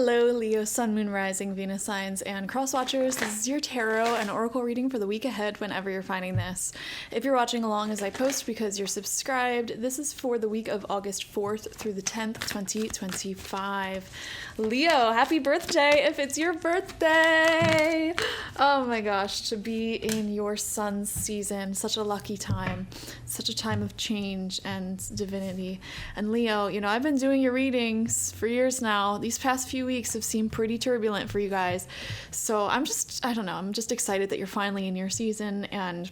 Hello, Leo, Sun, Moon, Rising, Venus signs, and cross watchers. This is your tarot and oracle reading for the week ahead whenever you're finding this. If you're watching along as I post because you're subscribed, this is for the week of August 4th through the 10th, 2025. Leo, happy birthday if it's your birthday! Oh my gosh, to be in your sun's season, such a lucky time, such a time of change and divinity. And Leo, I've been doing your readings for years now. These past few weeks have seemed pretty turbulent for you guys. So I'm just excited that you're finally in your season and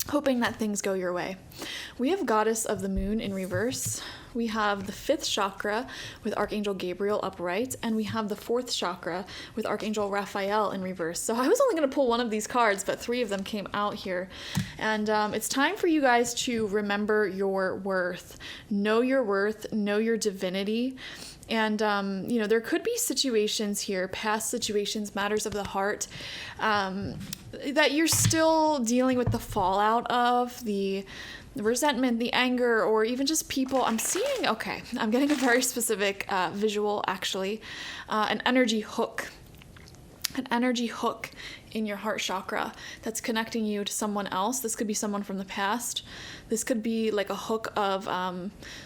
hoping that things go your way. We have Goddess of the Moon in reverse. We have the 5th chakra with Archangel Gabriel upright, and we have the 4th chakra with Archangel Raphael in reverse. So I was only going to pull one of these cards, but 3 of them came out here. And it's time for you guys to remember your worth. Know your worth, know your divinity. And, there could be situations here, past situations, matters of the heart, that you're still dealing with the fallout of, the resentment, the anger, or even just people. I'm getting a very specific visual, actually, an energy hook in your heart chakra that's connecting you to someone else. This could be someone from the past. This could be like a hook of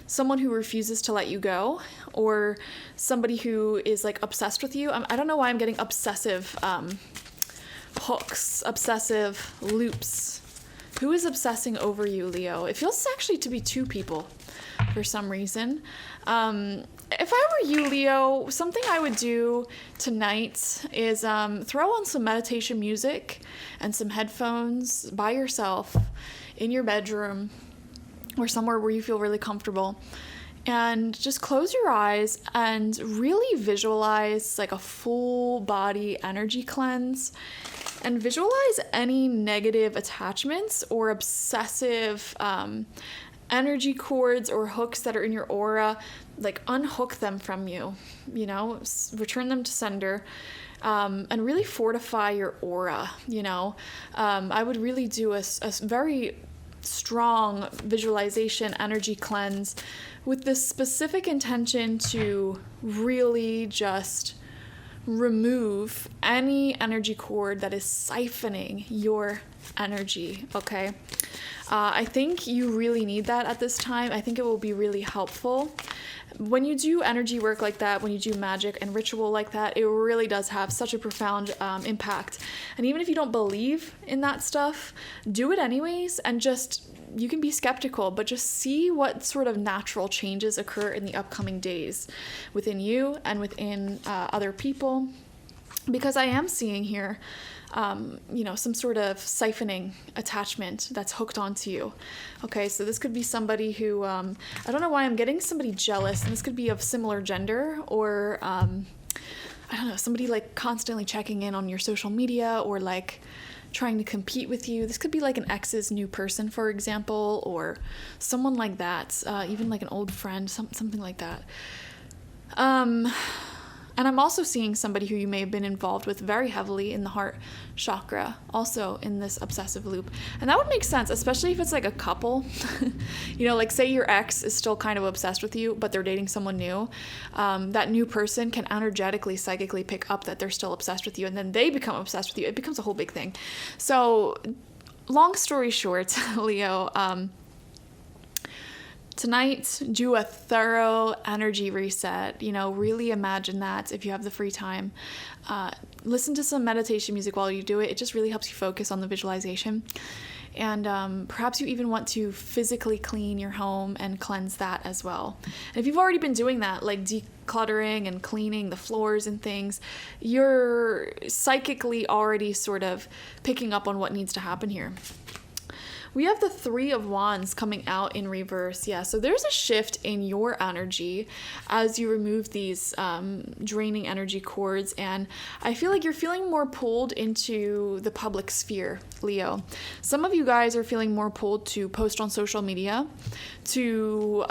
someone who refuses to let you go, or somebody who is like obsessed with you. I don't know why I'm getting obsessive hooks, obsessive loops. Who is obsessing over you, Leo? It feels actually to be 2 people for some reason. If I were you, Leo, something I would do tonight is throw on some meditation music and some headphones by yourself in your bedroom or somewhere where you feel really comfortable, and just close your eyes and really visualize like a full body energy cleanse, and visualize any negative attachments or obsessive energy cords or hooks that are in your aura. Like, unhook them from you, return them to sender, and really fortify your aura. I would really do a very strong visualization energy cleanse with the specific intention to really just remove any energy cord that is siphoning your energy, okay? I think you really need that at this time. I think it will be really helpful. When you do energy work like that, when you do magic and ritual like that, it really does have such a profound impact. And even if you don't believe in that stuff, do it anyways, and you can be skeptical, but just see what sort of natural changes occur in the upcoming days within you and within other people. Because I am seeing here, some sort of siphoning attachment that's hooked onto you. Okay, so this could be somebody who, I don't know why I'm getting somebody jealous, and this could be of similar gender, or, somebody like constantly checking in on your social media, or like trying to compete with you. This could be like an ex's new person, for example, or someone like that, even like an old friend, something like that. And I'm also seeing somebody who you may have been involved with very heavily in the heart chakra, also in this obsessive loop. And that would make sense, especially if it's like a couple. Like say your ex is still kind of obsessed with you, but they're dating someone new. That new person can energetically, psychically pick up that they're still obsessed with you, and then they become obsessed with you. It becomes a whole big thing. So long story short, Leo, tonight, do a thorough energy reset. Really imagine that if you have the free time. Listen to some meditation music while you do it. It just really helps you focus on the visualization. And perhaps you even want to physically clean your home and cleanse that as well. And if you've already been doing that, like decluttering and cleaning the floors and things, you're psychically already sort of picking up on what needs to happen here. We have the 3 of Wands coming out in reverse. Yeah, so there's a shift in your energy as you remove these draining energy cords. And I feel like you're feeling more pulled into the public sphere, Leo. Some of you guys are feeling more pulled to post on social media, to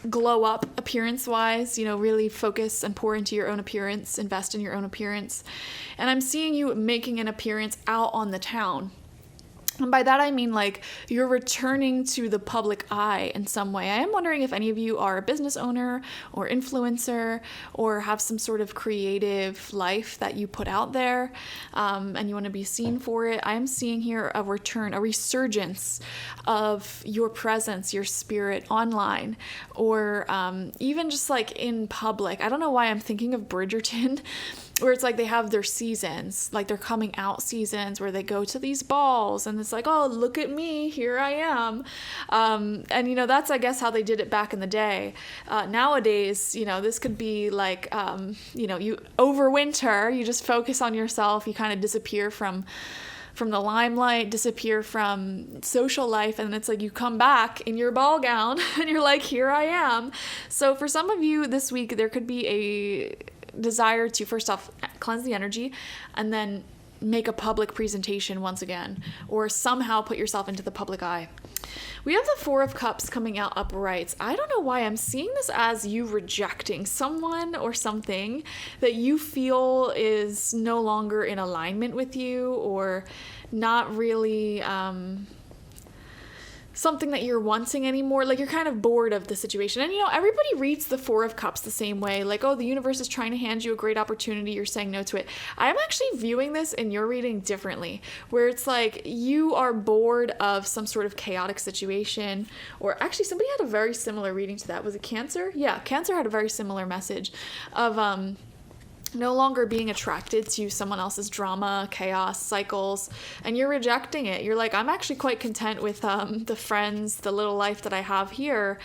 glow up appearance-wise, really focus and pour into your own appearance, invest in your own appearance. And I'm seeing you making an appearance out on the town. And by that, I mean like you're returning to the public eye in some way. I am wondering if any of you are a business owner or influencer or have some sort of creative life that you put out there, and you want to be seen for it. I am seeing here a return, a resurgence of your presence, your spirit online, or even just like in public. I don't know why I'm thinking of Bridgerton, where it's like they have their seasons, like their coming out seasons where they go to these balls and it's like, oh, look at me, here I am. And, you know, that's, I guess, how they did it back in the day. Nowadays, you know, this could be like, you know, you over winter, you just focus on yourself, you kind of disappear from the limelight, disappear from social life, and it's like you come back in your ball gown and you're like, here I am. So for some of you this week, there could be a desire to first off cleanse the energy and then make a public presentation once again, or somehow put yourself into the public eye. We have the Four of Cups coming out upright. I don't know why I'm seeing this as you rejecting someone or something that you feel is no longer in alignment with you, or not really something that you're wanting anymore. Like you're kind of bored of the situation. And you know, everybody reads the Four of Cups the same way. Like, oh, the universe is trying to hand you a great opportunity. You're saying no to it. I'm actually viewing this in your reading differently, where it's like you are bored of some sort of chaotic situation. Or actually, somebody had a very similar reading to that. Was it Cancer? Yeah, Cancer had a very similar message of no longer being attracted to someone else's drama, chaos, cycles, and you're rejecting it. You're like, I'm actually quite content with the friends, the little life that I have here.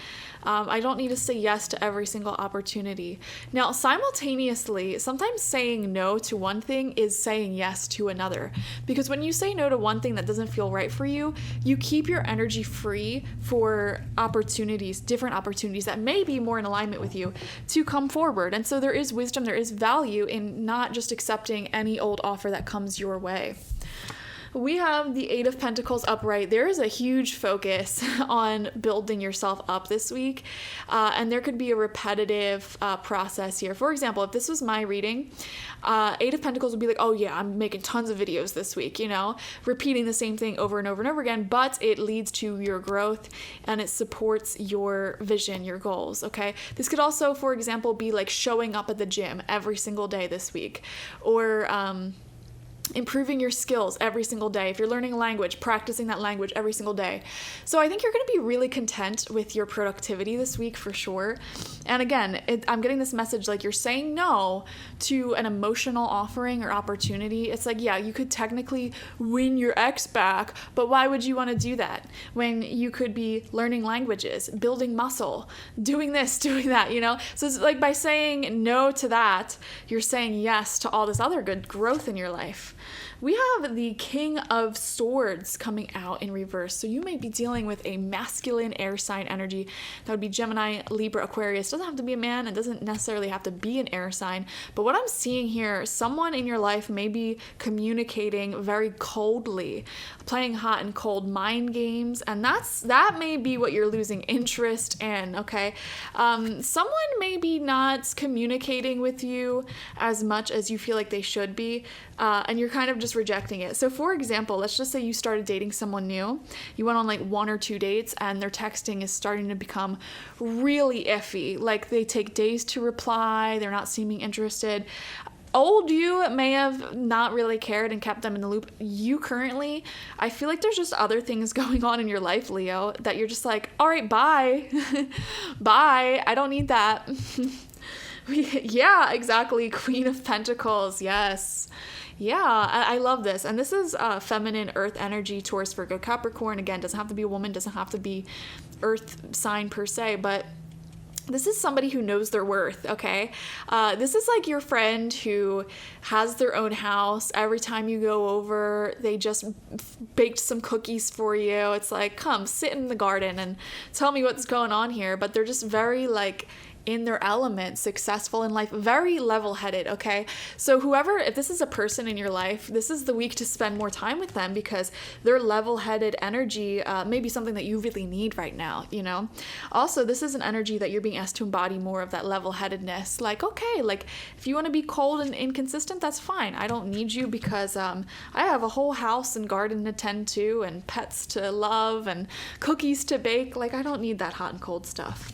I don't need to say yes to every single opportunity. Now, simultaneously, sometimes saying no to one thing is saying yes to another. Because when you say no to one thing that doesn't feel right for you, you keep your energy free for opportunities, different opportunities that may be more in alignment with you to come forward. And so there is wisdom, there is value in not just accepting any old offer that comes your way. We have the Eight of Pentacles upright. There is a huge focus on building yourself up this week, and there could be a repetitive process here. For example, if this was my reading, Eight of Pentacles would be like, oh yeah, I'm making tons of videos this week, you know, repeating the same thing over and over and over again, but it leads to your growth and it supports your vision, your goals, okay? This could also, for example, be like showing up at the gym every single day this week, or improving your skills every single day. If you're learning a language, practicing that language every single day. So I think you're going to be really content with your productivity this week for sure. And again, I'm getting this message like you're saying no to an emotional offering or opportunity. It's like, yeah, you could technically win your ex back, but why would you want to do that when you could be learning languages, building muscle, doing this, doing that, you know? So it's like by saying no to that, you're saying yes to all this other good growth in your life. We have the King of Swords coming out in reverse. So you may be dealing with a masculine air sign energy. That would be Gemini, Libra, Aquarius. Doesn't have to be a man. It doesn't necessarily have to be an air sign. But what I'm seeing here, someone in your life may be communicating very coldly, playing hot and cold mind games. And that may be what you're losing interest in, okay? Someone may be not communicating with you as much as you feel like they should be. And you're kind of just rejecting it. So for example, let's just say you started dating someone new. You went on like 1 or 2 dates and their texting is starting to become really iffy. Like they take days to reply. They're not seeming interested. Old you may have not really cared and kept them in the loop. You currently, I feel like there's just other things going on in your life, Leo, that you're just like, all right, bye. Bye. I don't need that. Yeah, exactly. Queen of Pentacles. Yes. Yeah, I love this. And this is feminine earth energy, Taurus, Virgo, Capricorn. Again, doesn't have to be a woman, doesn't have to be earth sign per se, but this is somebody who knows their worth, okay? This is like your friend who has their own house. Every time you go over, they just baked some cookies for you. It's like, come sit in the garden and tell me what's going on here. But they're just very like in their element, successful in life, very level-headed, okay? So whoever, if this is a person in your life, this is the week to spend more time with them because their level-headed energy may be something that you really need right now, you know? Also, this is an energy that you're being asked to embody more of that level-headedness. Like, okay, like if you want to be cold and inconsistent, that's fine. I don't need you because I have a whole house and garden to tend to and pets to love and cookies to bake. Like, I don't need that hot and cold stuff.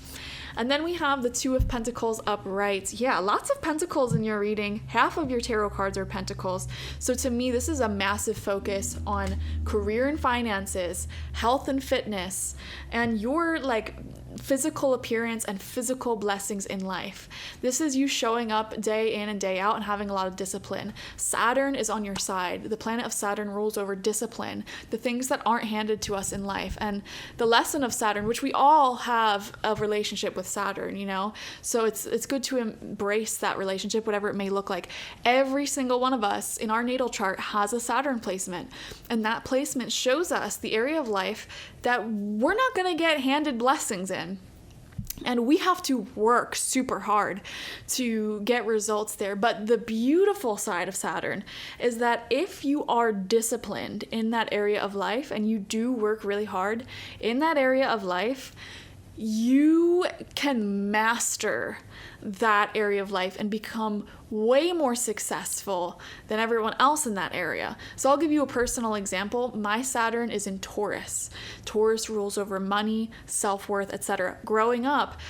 And then we have the Two of Pentacles upright. Yeah, lots of pentacles in your reading. Half of your tarot cards are pentacles. So to me, this is a massive focus on career and finances, health and fitness, and your like physical appearance and physical blessings in life. This is you showing up day in and day out and having a lot of discipline. Saturn is on your side. The planet of Saturn rules over discipline, the things that aren't handed to us in life. And the lesson of Saturn, which we all have a relationship with Saturn, you know? So it's good to embrace that relationship, whatever it may look like. Every single one of us in our natal chart has a Saturn placement. And that placement shows us the area of life that we're not going to get handed blessings in. And we have to work super hard to get results there. But the beautiful side of Saturn is that if you are disciplined in that area of life and you do work really hard in that area of life, you can master that area of life and become way more successful than everyone else in that area. So I'll give you a personal example. My Saturn is in Taurus. Taurus rules over money, self-worth, etc. Growing up,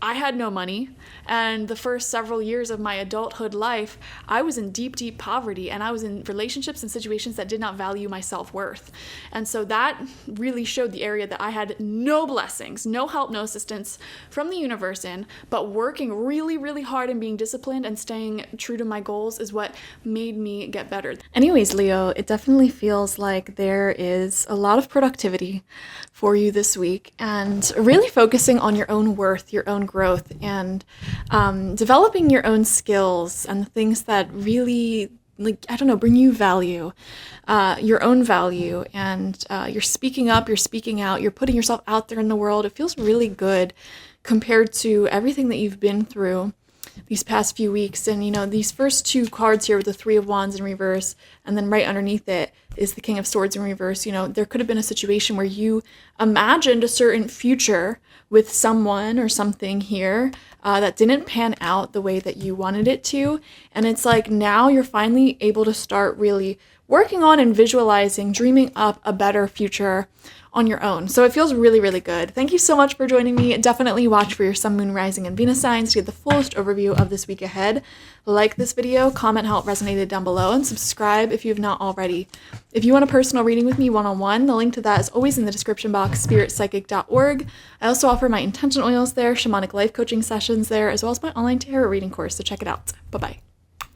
I had no money, and the first several years of my adulthood life, I was in deep, deep poverty, and I was in relationships and situations that did not value my self-worth. And so that really showed the area that I had no blessings, no help, no assistance from the universe in, but working really, really hard and being disciplined and staying true to my goals is what made me get better. Anyways, Leo, it definitely feels like there is a lot of productivity for you this week, and really focusing on your own worth, your own growth, and developing your own skills and the things that really, like, I don't know, bring you value, your own value, and you're speaking up, you're speaking out, you're putting yourself out there in the world. It feels really good compared to everything that you've been through these past few weeks. And, you know, these first two cards here with the Three of Wands in reverse, and then right underneath it is the King of Swords in reverse. You know, there could have been a situation where you imagined a certain future with someone or something here that didn't pan out the way that you wanted it to. And it's like now you're finally able to start really working on and visualizing, dreaming up a better future on your own. So it feels really, really good. Thank you so much for joining me. Definitely watch for your Sun, Moon, Rising, and Venus signs to get the fullest overview of this week ahead. Like this video, comment how it resonated down below, and subscribe if you have not already. If you want a personal reading with me one-on-one, the link to that is always in the description box, spiritpsychic.org. I also offer my intention oils there, shamanic life coaching sessions there, as well as my online tarot reading course, so check it out. Bye-bye.